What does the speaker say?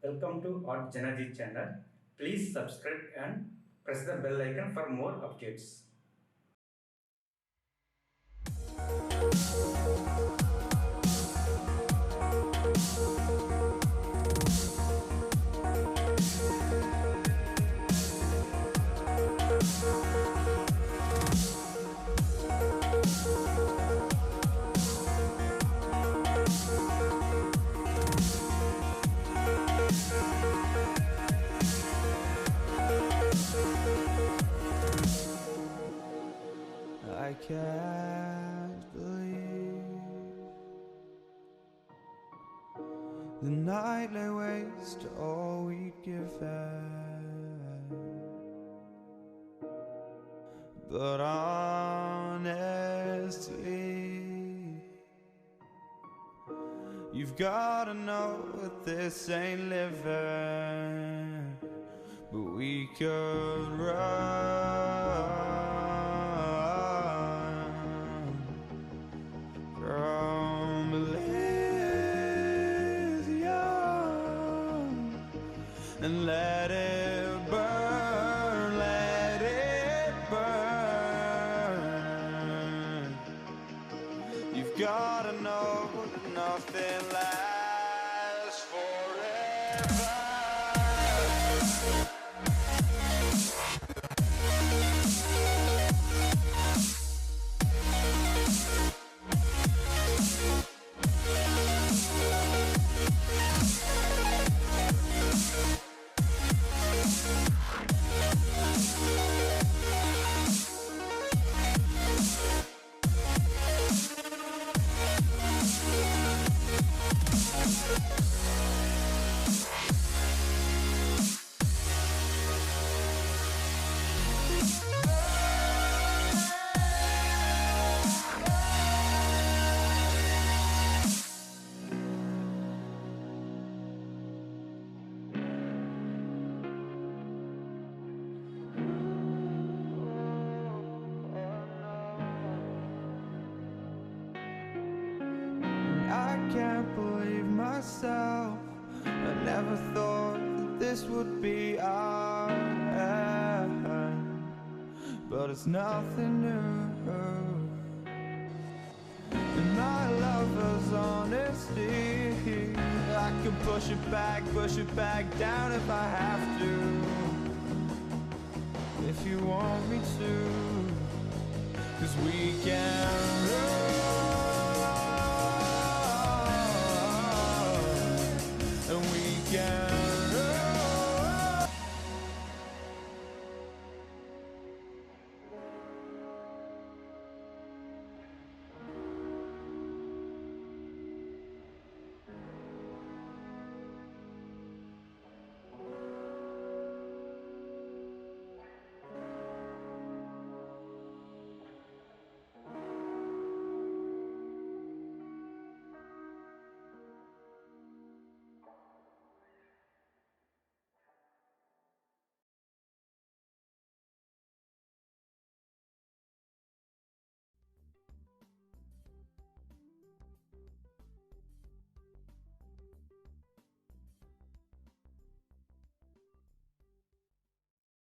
Welcome to artjanag channel. Please subscribe and press the bell icon for more updates. I can't believe the night lay waste to all we'd given. But honestly, you've gotta know that this ain't living. But we could run from Elysium and let it burn, let it burn. You've gotta know that nothing lasts forever. I can't believe myself. I never thought that this would be our end, but it's nothing new. And my lover's honesty, I can push it back down if I have to. If you want me to, 'cause we can